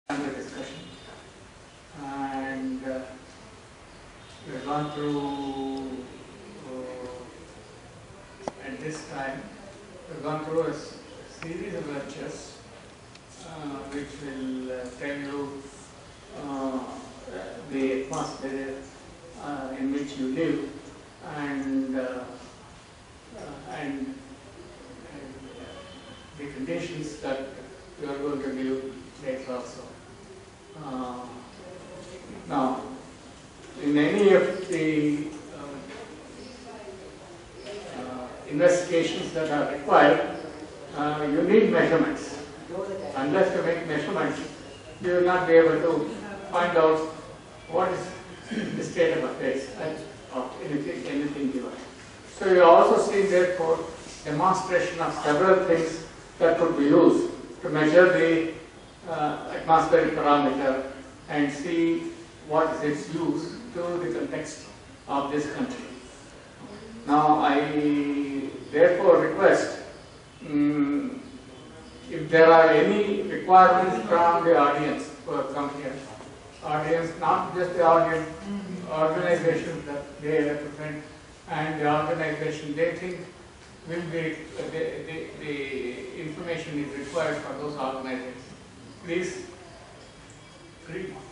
the discussion, and we've gone through at this time we've gone through a series of lectures which will tell you the atmosphere in which you live and the conditions that you are going to live later also. Now, in any of the investigations that are required, you need measurements. Unless you make measurements, you will not be able to find out what is the state of affairs of anything given. So you also see therefore demonstration of several things that could be used to measure the atmospheric parameter and see what is its use to the context of this country. Now I therefore request if there are any requirements from the audience who have come here, audience, not just the audience, organizations that they represent and the organization they think will be the information is required for those organizations. Please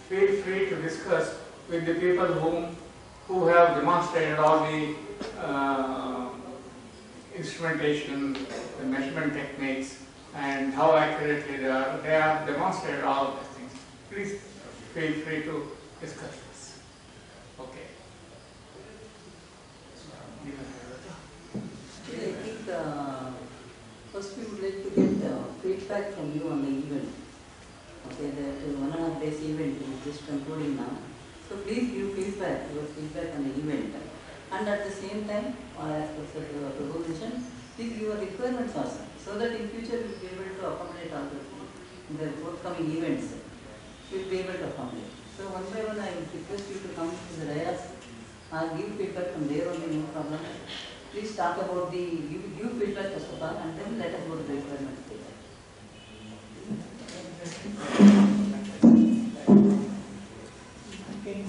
feel free to discuss with the people who have demonstrated all the instrumentation, the measurement techniques, and how accurately they are. They have demonstrated all these things. Please feel free to discuss this. Okay. I think first we would like to get feedback from you on the event. Okay, the 1.5 days event is just concluding now. So please give feedback, your feedback on the event. And at the same time, as per the proposition, please give your requirements also, so that in future we will be able to accommodate all the forthcoming events. We will be able to accommodate. So one by one I request you to come to the dais and give feedback from there only, no problem. Please talk about give feedback first of all, and then let us go to the requirements. Okay.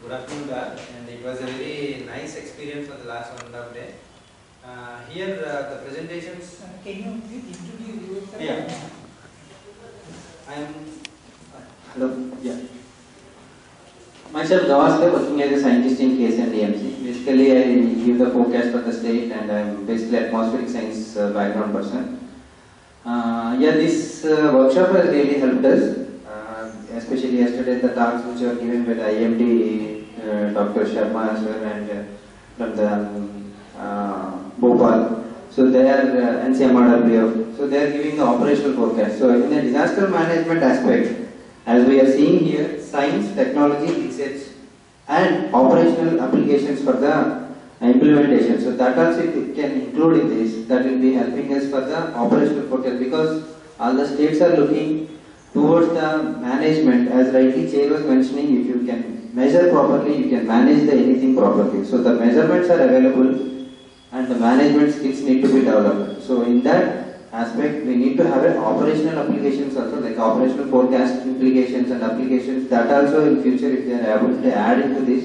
Good afternoon, guys, and it was a very nice experience for the last 1.5 day. Here, the presentations. Can you please introduce yourself? Yeah. I am. Hello. Yeah. Myself, Gavaskar, working as a scientist in KSNDMC. Basically, I give the forecast for the state, and I am basically atmospheric science background person. Yeah, this workshop has really helped us, especially yesterday the talks which were given by the IMD, Dr. Sharma sir, and from the Bhopal. So they are NCMRW. So they are giving the operational forecast. So in the disaster management aspect, as we are seeing here, science, technology, research, and operational applications for the implementation. So that also if we can include in this, that will be helping us for the operational forecast, because all the states are looking towards the management. As rightly Chair was mentioning, if you can measure properly, you can manage the anything properly. So the measurements are available and the management skills need to be developed. So in that aspect, we need to have an operational applications also, like operational forecast implications and applications. That also in future, if they are able to add into this,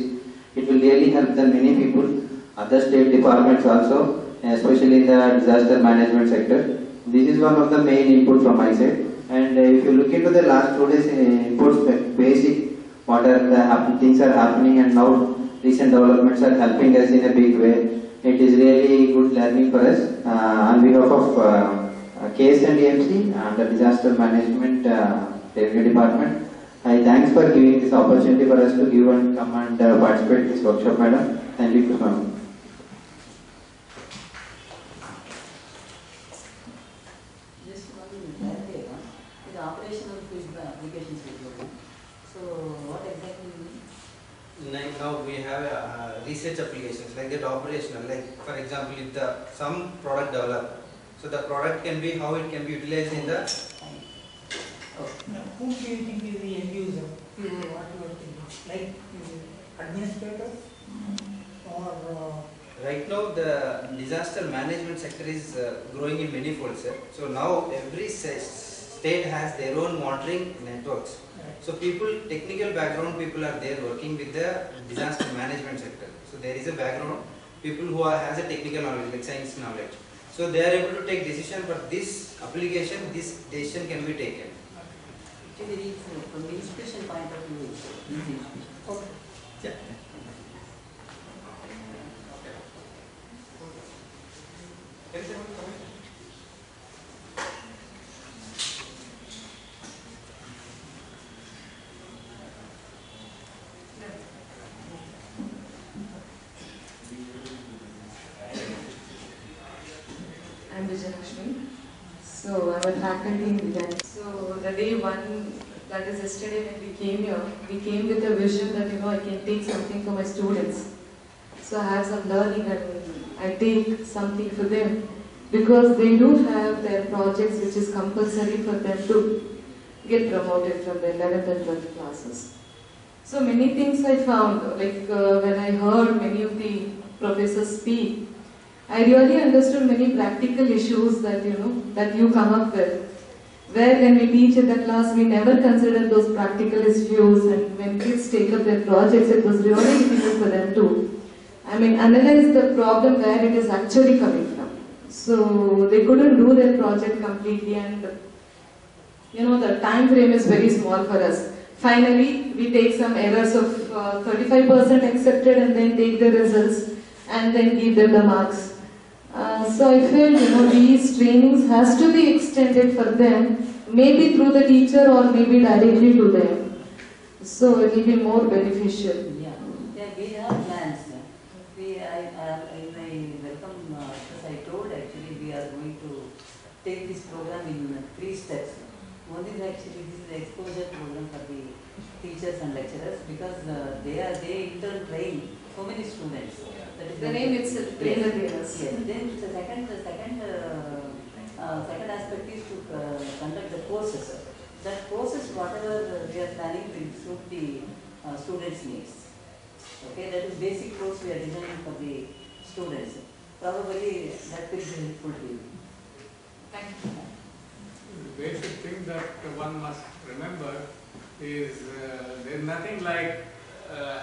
it will really help the many people, other state departments also, especially in the disaster management sector. This is one of the main input from my side. And if you look into the last 2 days inputs, basic, what are the things are happening, and now recent developments are helping us in a big way. It is really good learning for us. On behalf of KSNDMC and the Disaster Management Revenue Department, I thanks for giving this opportunity for us to give and come and participate in this workshop, madam. Thank you, ma'am. Just one clarity, the operational feedback applications we do. So what exactly you mean? Like now we have research applications like that operational. Like for example, if some product developed, so the product can be how it can be utilized in the Whom do you think is the end user? what you are thinking? Like administrators or Right now, the disaster management sector is growing in many folds, sir. So now every state has their own monitoring networks. So people, technical background people are there working with the disaster management sector. So there is a background, people who has a technical knowledge, like science knowledge. So they are able to take decision for this application, this decision can be taken. Actually, from the institution point of view, it's easy. okay. Yeah. I'm Vijayalakshmi. So I'm a faculty in design. So the day one, that is yesterday when we came here, we came with a vision that I can take something for my students. So I have some learning and I take something for them because they do have their projects which is compulsory for them to get promoted from the 11th and 12th classes. So many things I found, like when I heard many of the professors speak, I really understood many practical issues that that you come up with. Where when we teach in the class, we never consider those practical issues, and when kids take up their projects, it was really difficult for them to, analyze the problem where it is actually coming from. So they couldn't do their project completely, and the time frame is very small for us. Finally, we take some errors of 35% accepted, and then take the results, and then give them the marks. So I feel these trainings has to be extended for them, maybe through the teacher or maybe directly to them. So it will be more beneficial. Yeah, we have plans. In my welcome, as I told, actually we are going to take this program in 3 steps. One is actually this is the exposure program for the teachers and lecturers because they in turn train so many students. That is The name itself, trainer trainers. Yes. Then the second aspect is to conduct the courses. That courses, whatever we are planning to suit the students' needs. Okay, that is basic course we are designing for the students. Probably that will be helpful to you. Thank you. The basic thing that one must remember is there is nothing like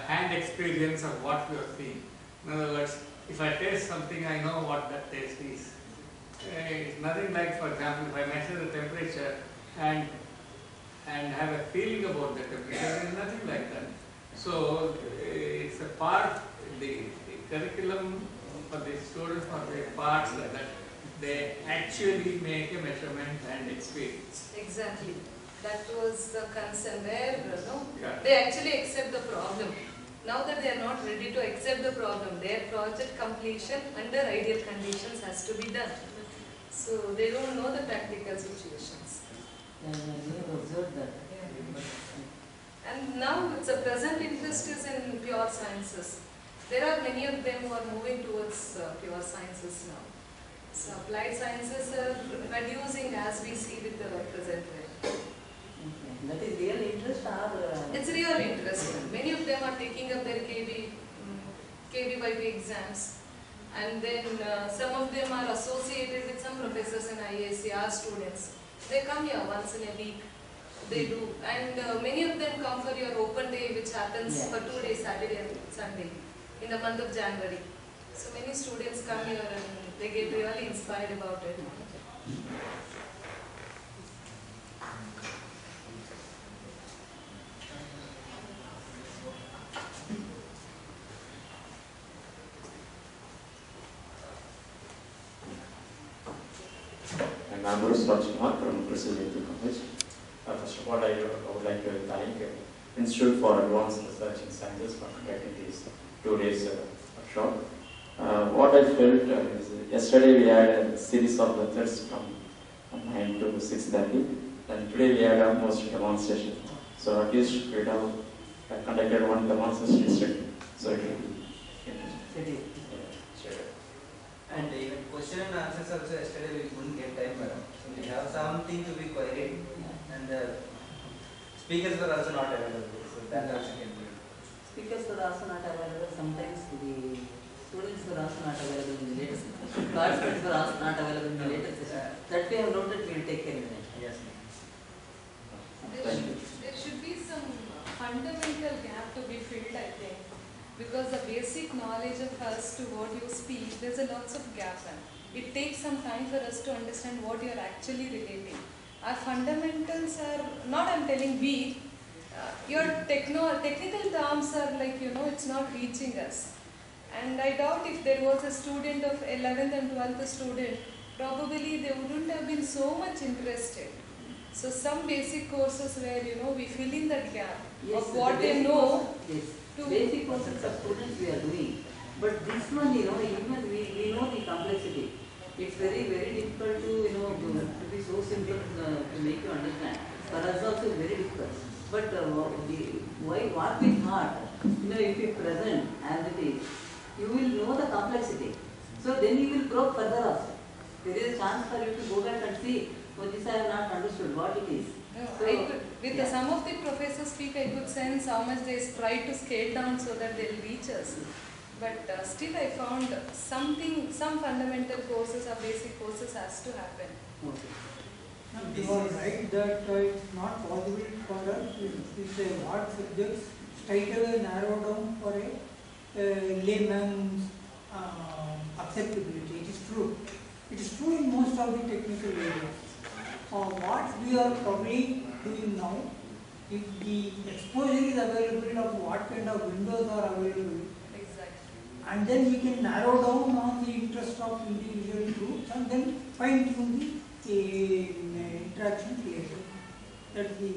hand experience of what you are seeing. In other words, if I taste something, I know what that taste is. It's nothing like, for example, if I measure the temperature and have a feeling about the temperature, there is nothing like that. So it's a part, the curriculum for the students or the parts that they actually make a measurement and experience. Exactly. That was the concern there, Yeah. They actually accept the problem. Now that they are not ready to accept the problem, their project completion under ideal conditions has to be done. So they don't know the practical situations. Yeah, we have observed that. And now it's a present interest is in pure sciences. There are many of them who are moving towards pure sciences now. So applied sciences are reducing as we see with the present way. Okay. That is real interest or? It's real interest. Many of them are taking up their KVYP exams, and then some of them are associated with some professors in IAC, our students. They come here once in a week. They do, and many of them come for your open day, which happens for 2 days, Saturday and Sunday, in the month of January. So many students come here and they get really inspired about it. I'm Ambrose Rajkumar from Bristol Medical College. First of all, I would like to thank Institute for Advanced Research in Sciences for conducting these 2 days workshop. What I felt is yesterday we had a series of lectures from 9 to 6:30, and today we had almost demonstration. So at least we have conducted one demonstration study. So it will be interesting. And even question and answers also yesterday we couldn't get time, madam. So we have something to be queried, and speakers were also not available. That also can be. Speakers were also not available. Sometimes the students were also not available in the later session. Participants were also not available in the later session. That we have noted, we will take care of it. Yes. There should be some fundamental gap to be filled, I think, because the basic knowledge of us to what you speak, there's a lots of gap. It takes some time for us to understand what you're actually relating. Our fundamentals are not, I'm telling weak. Your technical terms are like, it's not reaching us. And I doubt if there was a student of 11th and 12th student, probably they wouldn't have been so much interested. So some basic courses where, we fill in that gap of what they know. Yes, basic courses of students we are doing. But this one, even we know the complexity. It's very, very difficult to, to be so simple to make you understand. For us also very difficult. But what we thought, if you present as it is, you will know the complexity. So then you will probe further also. There is a chance for you to go back and see, this I have not understood what it is. No, So, with some of the professors speak, I could sense how much they try to scale down so that they'll reach us. But still I found some fundamental courses or basic courses has to happen. Okay. You are right that it's not possible for us to say what subjects straight away narrow down for a layman's acceptability. It is true. It is true in most of the technical areas. What we are probably doing now, if the exposure is available of what kind of windows are available, Exactly. and then we can narrow down on the interest of individual groups and then fine tune the interaction later. That's the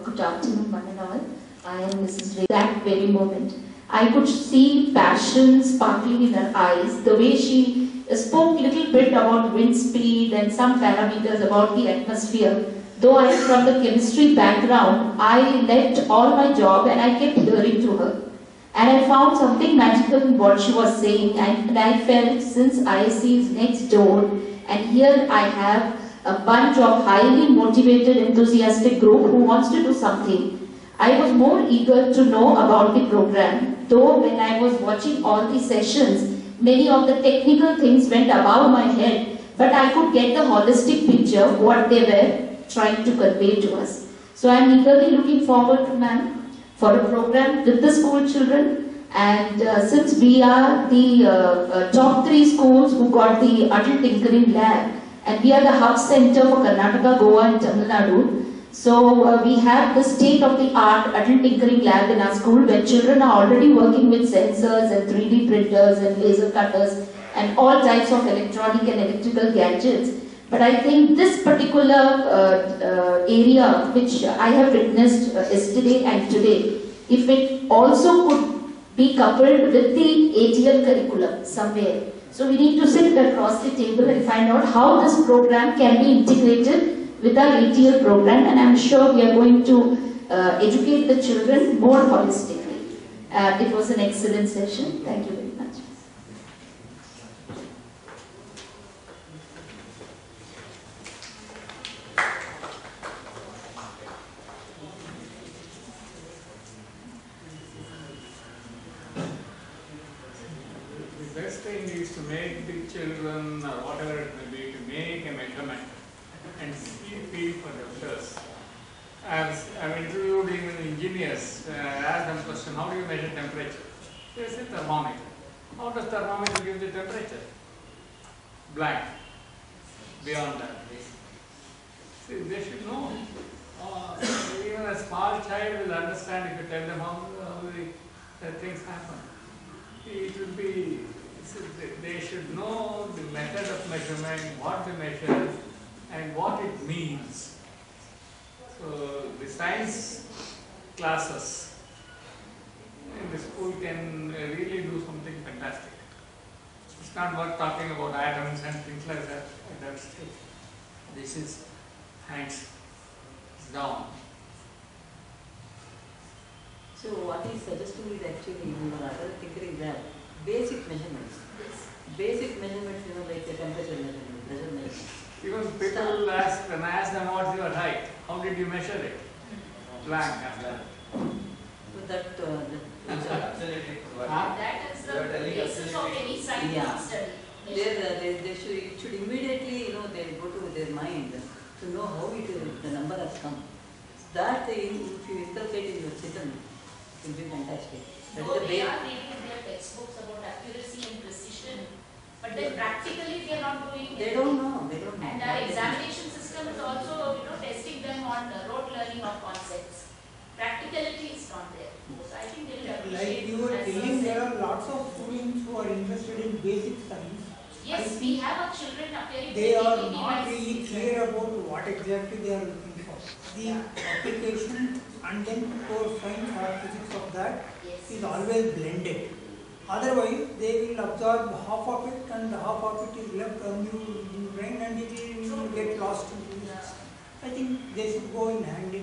good afternoon, one and all. I am Mrs. Ray. That very moment, I could see passion sparkling in her eyes. The way she spoke a little bit about wind speed and some parameters about the atmosphere. Though I am from the chemistry background, I left all my job and I kept hearing to her. And I found something magical in what she was saying, and I felt since ISC is next door, and here I have a bunch of highly motivated, enthusiastic group who wants to do something. I was more eager to know about the program, though when I was watching all the sessions, many of the technical things went above my head, but I could get the holistic picture of what they were trying to convey to us. So I am eagerly looking forward to, ma'am, for a program with the school children, and since we are the top 3 schools who got the Adult Tinkering Lab, and we are the hub center for Karnataka, Goa and Tamil Nadu. So we have the state-of-the-art adult tinkering lab in our school where children are already working with sensors and 3D printers and laser cutters and all types of electronic and electrical gadgets. But I think this particular area which I have witnessed yesterday and today, if it also could be coupled with the ATL curriculum somewhere. So we need to sit across the table and find out how this program can be integrated with our ATL program, and I'm sure we are going to educate the children more holistically. It was an excellent session. Thank you very much. The best thing is to make the children, or whatever it may be, to make a measurement and feel for themselves. I've interviewed even engineers, asked them a question, how do you measure temperature? They say thermometer. How does thermometer give the temperature? Blank. Beyond that. See, they should know. Even a small child will understand if you tell them how the things happen. It will be, they should know the method of measurement, what they measure, and what it means. So the science classes in the school can really do something fantastic. It's not worth talking about atoms and things like that at that stage. This is science. down. So what is suggesting is actually you are other tinkering that basic measurements. Basic measurements, like the temperature measurement, pressure measurement. Even people ask, when I ask them what's your height, how did you measure it? Blank and that. So that, Absolutely. That is the basis of any scientific study. they should immediately, they go to their mind to know how the number has come. That if you inculcate in your system, it will be fantastic. That Though is the they base. are reading their textbooks about accuracy and precision, but then practically they are not doing it. They don't know. And our examination system is also, testing them on rote learning of concepts. Practicality is not there. So I think they will appreciate. Like you were as telling, well. there are lots of students who are interested in basic science. Yes, we have our children appearing. They are not really clear about what exactly they are looking for. The application and then core science or physics of that is always blended. Otherwise, they will absorb half of it and half of it is left unused in brain and it will get lost in physics. I think they should go in hand.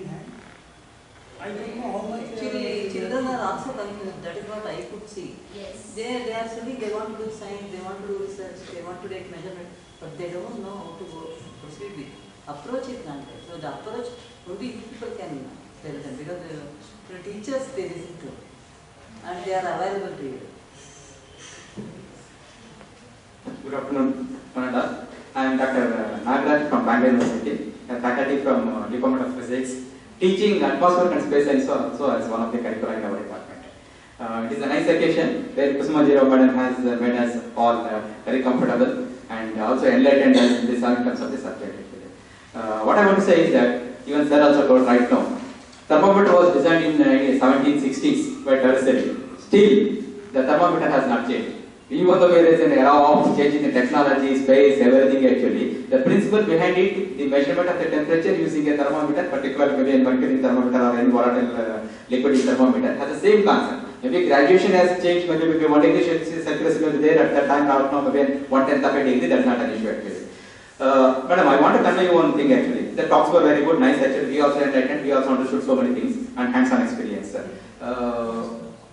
I don't know how much. Actually, children are also confused. That is what I could see. Yes. They are studying, they want to do science, they want to do research, they want to take measurement, but they don't know how to go proceed with. Approach is not there. So the approach only people can tell them because the teachers they listen to and they are available to you. Good afternoon, Canada. I am Dr. Nagaraj from Bangalore University, a faculty from Department of Physics, teaching atmospheric and space science also as one of the curricula in our department. It is a nice occasion where Kusumajirao Madam has made us all very comfortable and also enlightened us in the terms of the subject. What I want to say is that, even sir also told right now, thermometer was designed in 1760s by Tertiary. Still, the thermometer has not changed. Even though there is an era of changing the technology, space, everything actually, the principle behind it, the measurement of the temperature using a thermometer, particularly maybe a mercury thermometer or any volatile liquid thermometer, has the same concept. Maybe graduation has changed, maybe 1 degree Celsius accuracy will be there at that time, now maybe 1/10 of a degree, that's not an issue actually. Madam, I want to convey you one thing actually. The talks were very good, nice actually. We also enlightened, we also understood so many things and hands-on experience.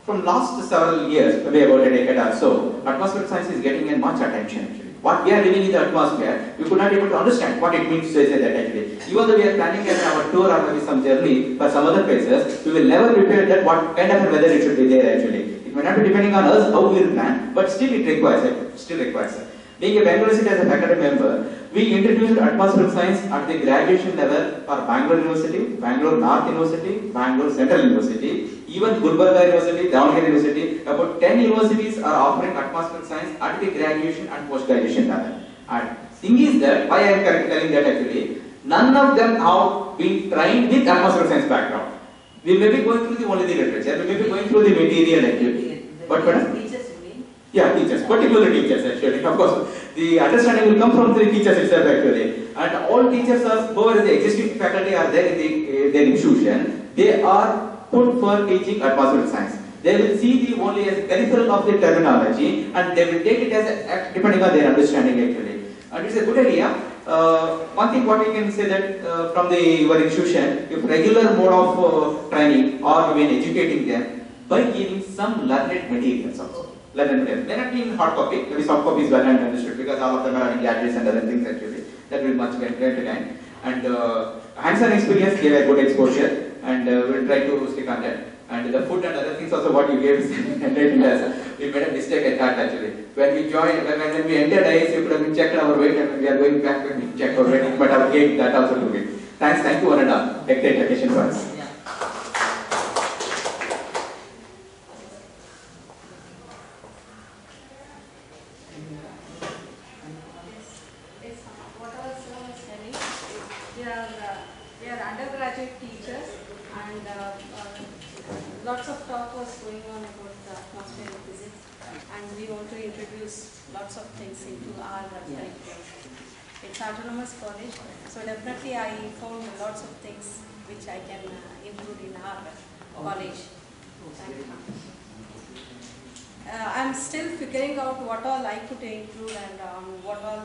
From last several years, maybe about a decade or so, atmospheric science is getting in much attention actually. What we are living in the atmosphere, we could not able to understand what it means to say that actually. Even though we are planning our tour or maybe some journey for some other places, we will never prepare that what kind of a weather it should be there actually. It may not be depending on us how we will plan, but still it requires it. Still requires it. Being a Bangalore University as a faculty member, we introduced atmospheric science at the graduation level for Bangalore University, Bangalore North University, Bangalore Central University, even Gulbarga University, Davangere University. About 10 universities are offering atmospheric science at the graduation and post-graduation level. And thing is that, why I am telling that actually, none of them have been trained with atmospheric science background. We may be going through only the literature, we may be going through the material actually. But teachers, you mean? Yeah, teachers, particularly teachers actually. Of course, the understanding will come from the teachers itself actually. And all teachers are, whoever the existing faculty are there in their institution, they are put for teaching atmospheric science. They will see the only as a peripheral of the terminology and they will take it as a, depending on their understanding actually. And it's a good idea. One thing what we can say that from your institution, if regular mode of training or even educating them by giving some learned materials also. Learned materials. May not be in hard copy, maybe soft copy is well and understood because all of them are having gadgets and other things actually. That will much great to learn. And hands-on experience gave a good exposure and we'll try to stick on that. And the food and other things also what you gave is enlightening us. We made a mistake at that actually. When we joined, when we entered IS, we could have been checked our weight and we are going back when we check our weight, but our gate that also took it. Thank you one and all. A great occasion for us. We are undergraduate teachers and lots of talk was going on about the atmospheric physics and we want to introduce lots of things into our curriculum. It's autonomous college, so definitely I found lots of things which I can include in our college. Thank you. I'm still figuring out what all I could include and what all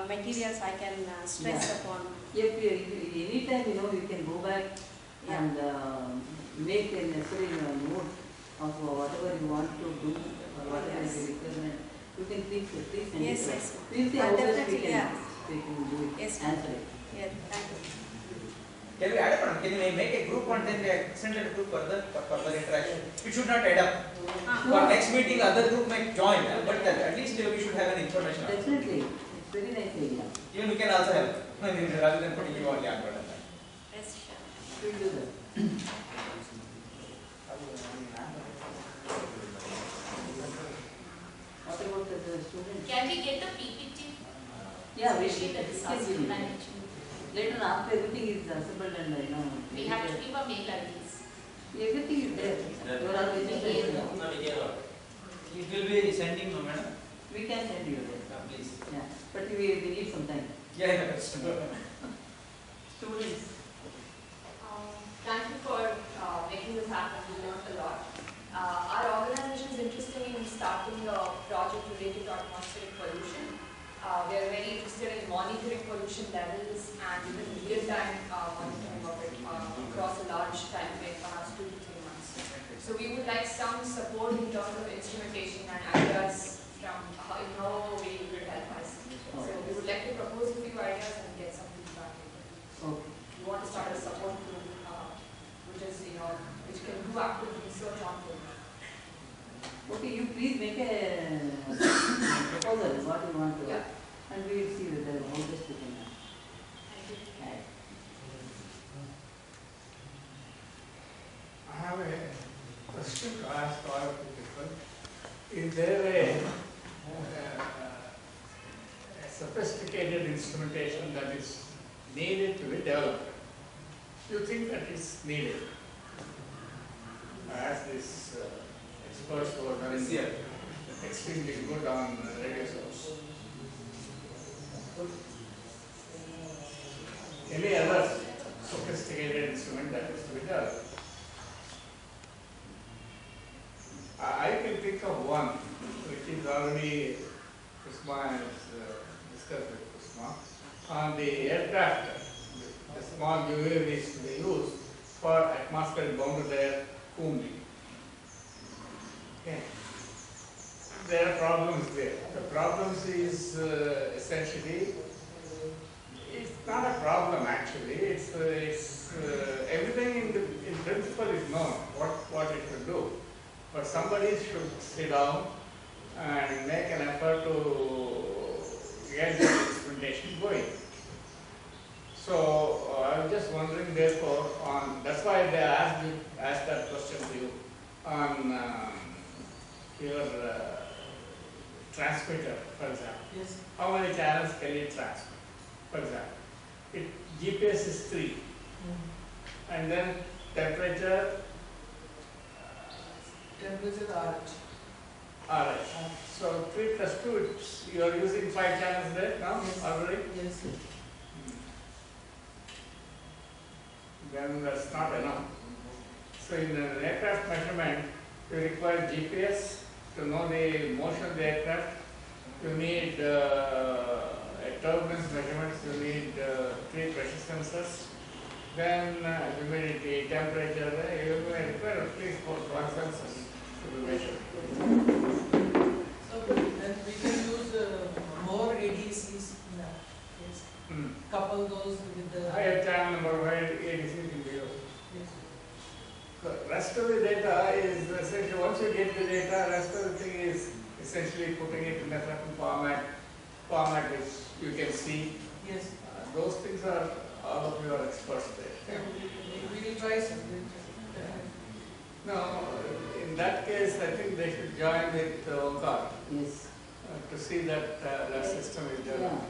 materials I can stress upon. If anytime you can go back and make a necessary note of whatever you want to do or whatever is the requirement, you can please send Yes, it. yes. We'll see how best Definitely, we yeah. can do it, Yes. answer it. Yeah, thank you. Can we add upon? Can we make a group and then we extend it to further interaction? It should not add up. For next meeting, other group may join, but at least we should have an information. Definitely, it's very nice idea. Even we can also help rather than putting you only on board. Yes, sure. We'll do that. What about the students? Can we get the PPT? Yeah, we Especially the disaster can. management. Later after everything is assembled and We have to give a mail IDs. everything is there. You are always It will be sending, no madam? We can send you there. Please. Yeah, but we need some time. Yeah. Students. Thank you for making this happen. We learned a lot. Our organization is interested in starting a project related to atmospheric pollution. We are very interested in monitoring pollution levels and even real-time monitoring of it across a large time frame, perhaps 2 to 3 months. So we would like some support in terms of instrumentation and ideas from how we could help us. So we would like to propose a few ideas and get some feedback. Okay. We want to start a support group, which is which can do active research on pollution. Okay, you please make a proposal what you want to, Yeah. and we will see whether how best we can. Thank you. Right. I have a question to ask all of you people. Is there a sophisticated instrumentation that is needed to be developed? Do you think that is needed? As this experts who are very extremely good on radio source. Any other sophisticated instrument that is to be developed? I can think of one which is already Kusma has discussed with Kusma on the aircraft, the small UAVs they use for atmospheric boundary layer cooling. Okay. There are problems there. The problems is essentially, it's not a problem actually. It's everything in principle is known what it should do. But somebody should sit down and make an effort to get the instrumentation going. So I was just wondering, therefore, that's why they asked that question to you on your transmitter, for example. Yes. How many channels can you transmit? For example, GPS is 3, and then temperature. Temperature RH. Alright. So 3 plus 2, you are using 5 channels there now already? Yes. Then that's not enough. So in an aircraft measurement, you require GPS to know the motion of the aircraft. You need turbulence measurements, you need 3 pressure sensors. Then humidity, temperature, you may require at least 4 sensors to be measured. So and we can use more ADCs in that case. Couple those with the Higher channel number, higher ADC can be used. Yes. The rest of the data is essentially, once you get the data, rest of the thing is essentially putting it in a certain format which you can see. Yes. Those things are, all of you are experts there. We will try something. No, in that case, I think they should join with Omkar. Yes. To see that that system is developed.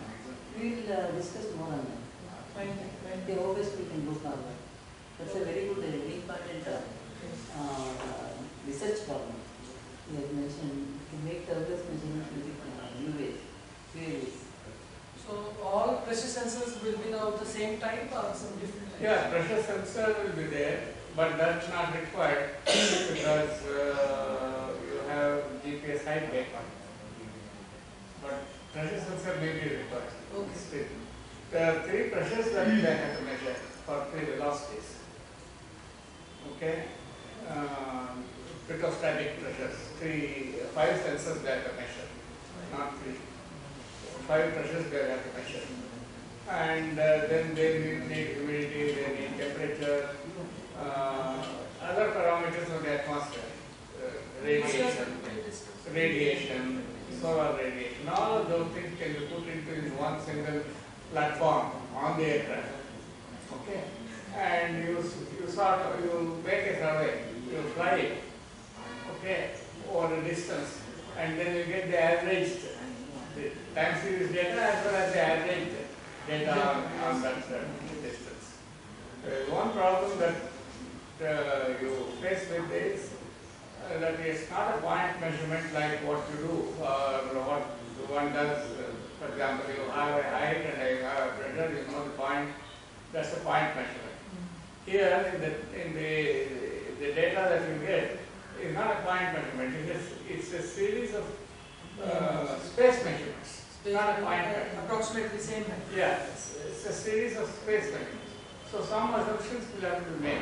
We will discuss more on that. The always we can go forward. That's a very good, important research problem. You have mentioned to make the always measurement new ways. So all pressure sensors will be now the same type or some different type? Yeah, pressure sensor will be there, but that's not required because you have GPS height data. But pressure sensor may be required. there are 3 pressures that they have to measure for 3 velocities. Okay? Petrostatic pressures, 5 sensors they have to measure, not 3. 5 pressures they have to measure. And then they need humidity, they need temperature, other parameters of the atmosphere, radiation, solar radiation, all of those things can be put into one single platform on the aircraft. Okay? And you make a survey, you fly it, okay, over a distance, and then you get the averaged the time series data as well as the average data on that distance. One problem that you face with is that it's not a point measurement like what you do, what one does. For example, you have a height and you have a pressure, you know the point, that's a point measurement. Here, in the data that you get is not a point measurement, it's a series of space measurements. Not a point measurement. Approximately the same height. Yeah, it's a series of space measurements. So some assumptions will have to be made,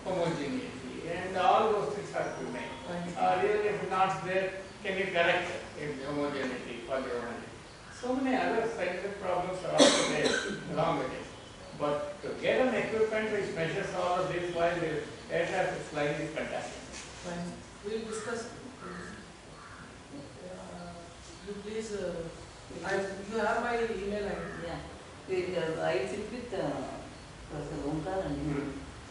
homogeneity, and all those things have to be made. Really, if not there, can you correct it in the homogeneity for the homogeneity? So many other scientific problems are also there along with it. But to get an equipment which measures all of this while the aircraft is flying is fantastic. Fine. We will discuss. You please, you have my email ID. Yeah. I sit with Professor Omkar and him,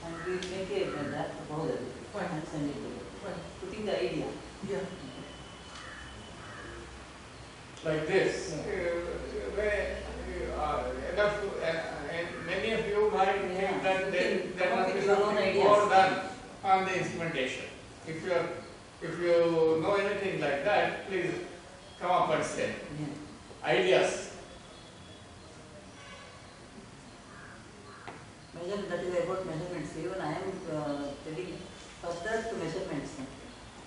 and we will make a draft proposal and send it to you. Putting the idea. Yeah. Like this, where many of you might think that there must be something more done on the instrumentation. If you know anything like that, please come up and say. Ideas. That is about measurements. Even I am telling further to measurements.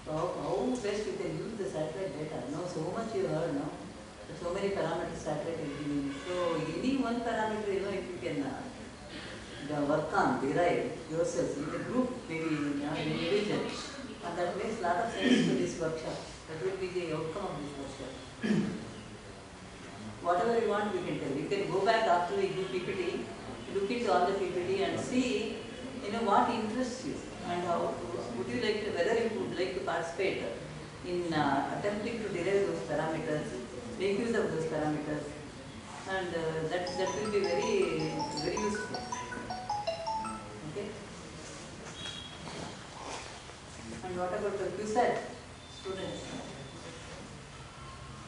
So how best you can use the satellite data? So much you heard now. So many parameters satellite is giving. So any one parameter, if you can work on, derive yourself in a group, maybe in individual, and that makes a lot of sense to this workshop. That will be the outcome of this workshop. Whatever you want, we can tell. You can go back after we do PPT, look into all the PPT and see, what interests you and how would you like to, whether you would like to participate in attempting to derive those parameters, make use of those parameters, and that will be very, very useful. Okay. And what about the QSAT students?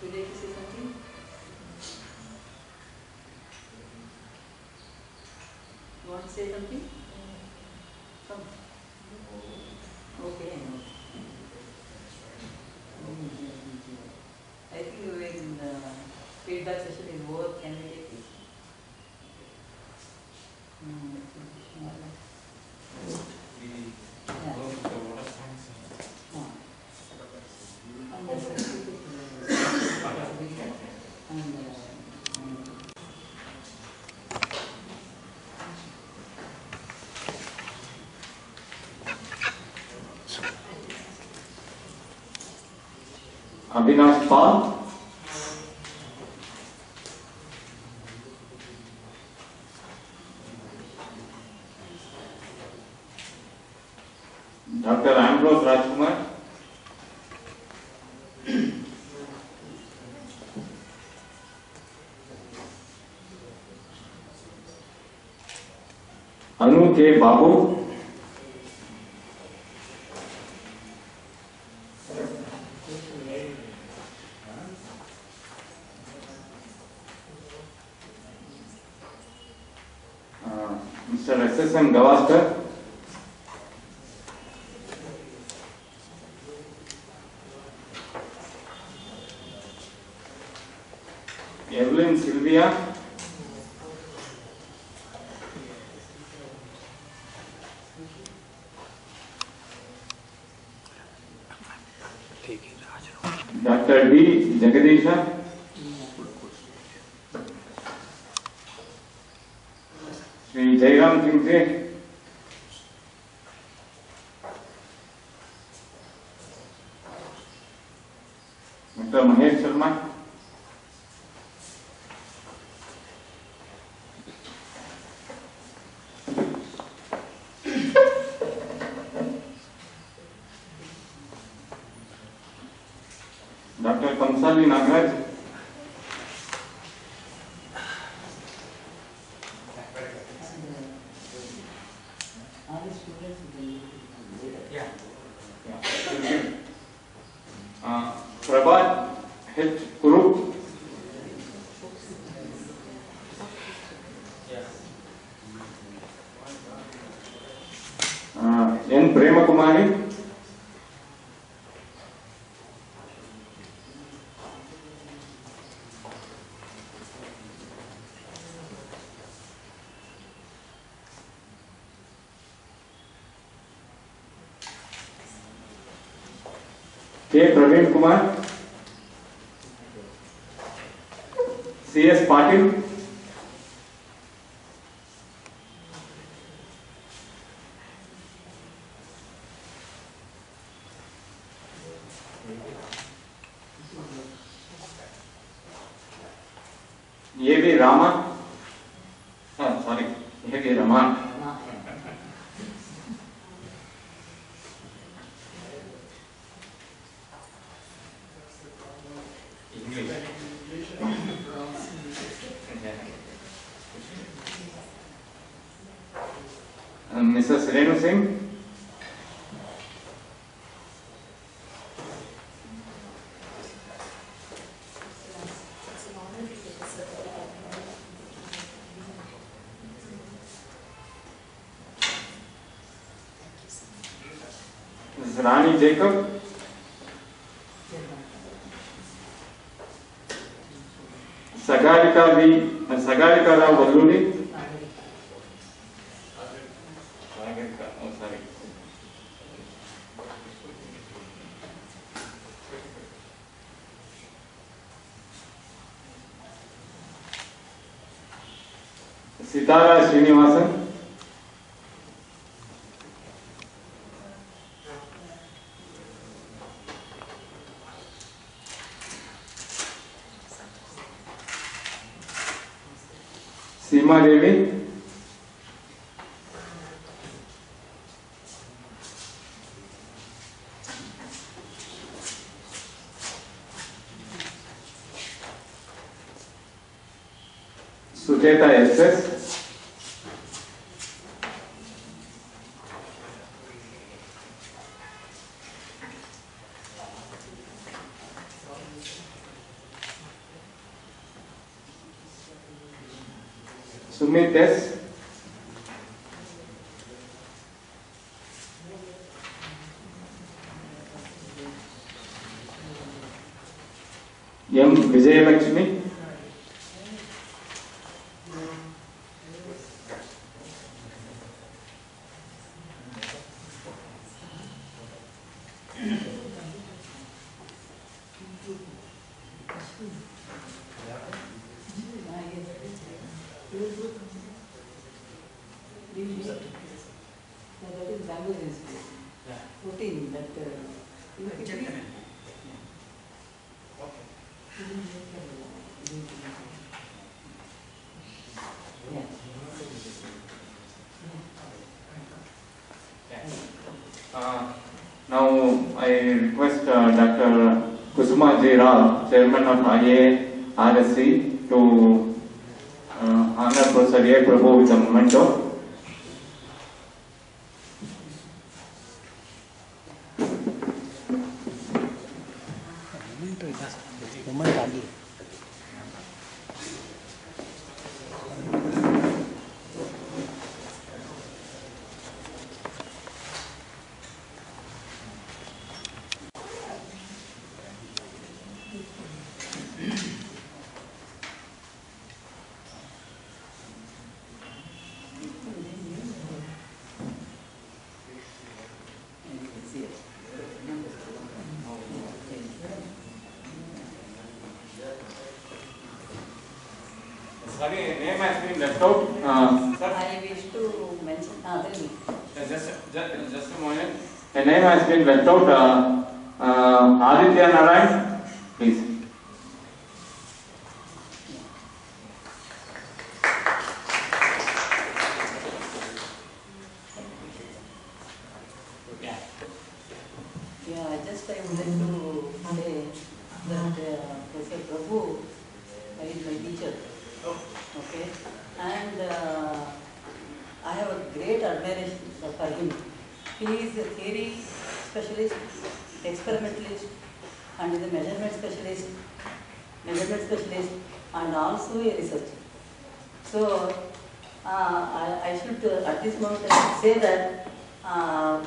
Would you like to say something? You want to say something? Come. Okay. I think when the feedback session is over, can we take it? Avinash Pal. Dr. Ambrose Rajkumar. Anu K. Babu. Mr. S.S.M. Gavaskar. Evelyn Sylvia. Dr. D. Jagadisha. Singh ji, Mr. Mahesh Sharma, Dr. Kamsali Nagaraj, All the students will be Yeah. Prabhat H. Kuru, N. Prema Kumari, K. Praveen Kumar, C.S. Patil, A.V. Rama, A.V. Raman, Mrs. Renu Singh, Mrs. Rani Jacob, Sagarika Rao Valluri, Sitara Srinivasan, Seema Devi, Sujeta S.S., Sumit S., M. Vijayalakshmi, that is language institute. 14, that now I request Dr. Kusuma J. Rao, Chairman of IARSC, to honor Professor A. Prabhu with a memento. Sorry, name has been left out. I wish to tell me. Just a moment. The name has been left out. Aditya Narayan, please. Yeah, I would like to say that Professor Prabhu is my teacher. Okay, and I have a great admiration for him. He is a theory specialist, experimentalist, and is a measurement specialist, and also a researcher. So I should at this moment I should say that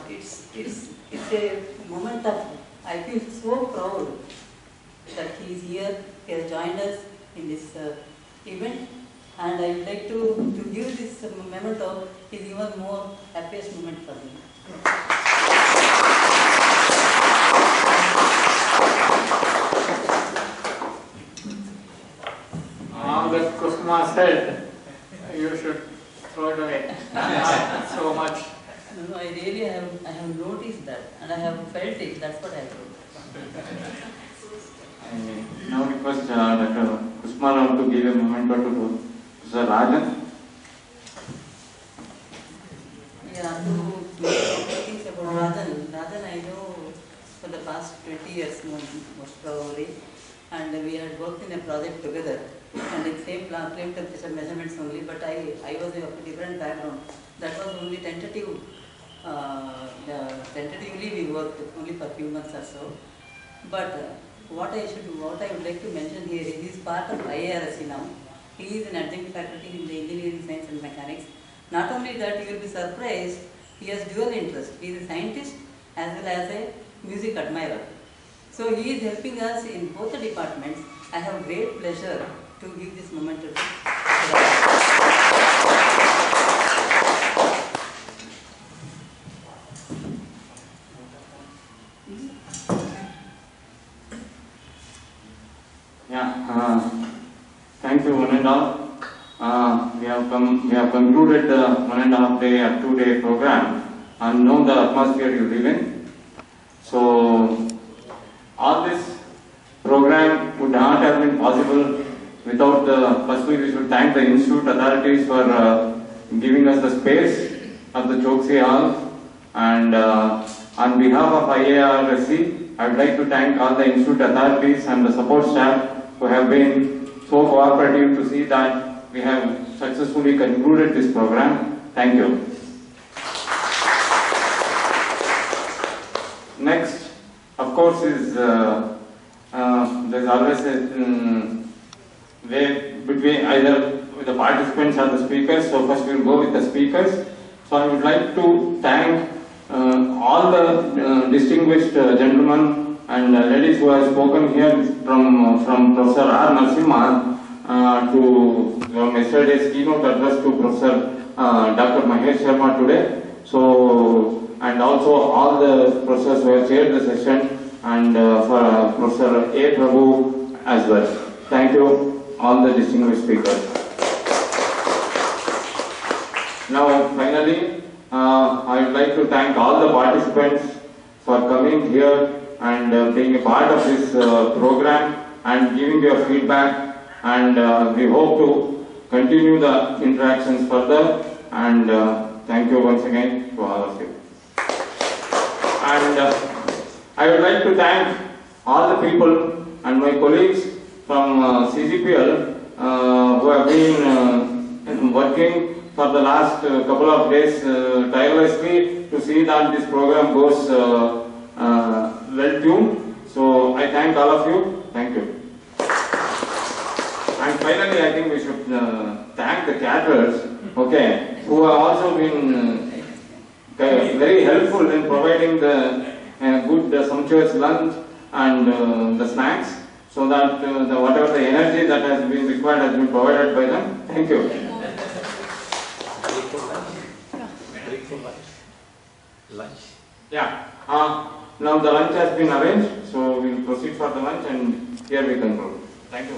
it's a moment of, I feel so proud that he is here, he has joined us in this event, and I would like to give this memento is even more happiest moment for me. All that Kusuma said, you should throw it away. So much. No, I really have noticed that, and I have felt it. That's what I told. I now request Dr. Kusuma to give a memento to Sir Rajan. Yeah, to things about Rajan. Rajan I know for the past 20 years most probably, and we had worked in a project together, and in same flame temperature measurements only, but I was of a different background. That was only tentative. Tentatively we worked only for a few months or so. But what I would like to mention here is he is part of IARSC now. He is an adjunct faculty in the engineering science and mechanics. Not only that, you will be surprised, he has dual interest. He is a scientist as well as a music admirer. So he is helping us in both the departments. I have great pleasure to give this moment to Thank you, one and all. We have concluded the 1.5 day or 2-day program and know the atmosphere you live in. So, all this program would not have been possible without firstly we should thank the Institute authorities for giving us the space of the Choksi Hall, and on behalf of IARSC, I would like to thank all the Institute authorities and the support staff who have been so cooperative to see that we have successfully concluded this program. Thank you. Next, of course, is there's always a way between either the participants or the speakers. So first we will go with the speakers. So I would like to thank all the distinguished gentlemen and ladies who have spoken here from Professor R. Narasimha from yesterday's keynote address to Professor Dr. Mahesh Sharma today. So, and also all the professors who have chaired the session, and for Professor A. Prabhu as well. Thank you, all the distinguished speakers. Now, finally, I would like to thank all the participants for coming here and being a part of this program and giving your feedback, and we hope to continue the interactions further, and thank you once again to all of you. And I would like to thank all the people and my colleagues from CGPL who have been working for the last couple of days tirelessly to see that this program goes well tuned. So I thank all of you. Thank you. And finally, I think we should thank the caterers, okay, who have also been very helpful in providing the good sumptuous lunch and the snacks, so that whatever the energy that has been required has been provided by them. Thank you. Break for lunch. Yeah. Now the lunch has been arranged, so we will proceed for the lunch, and here we conclude. Thank you.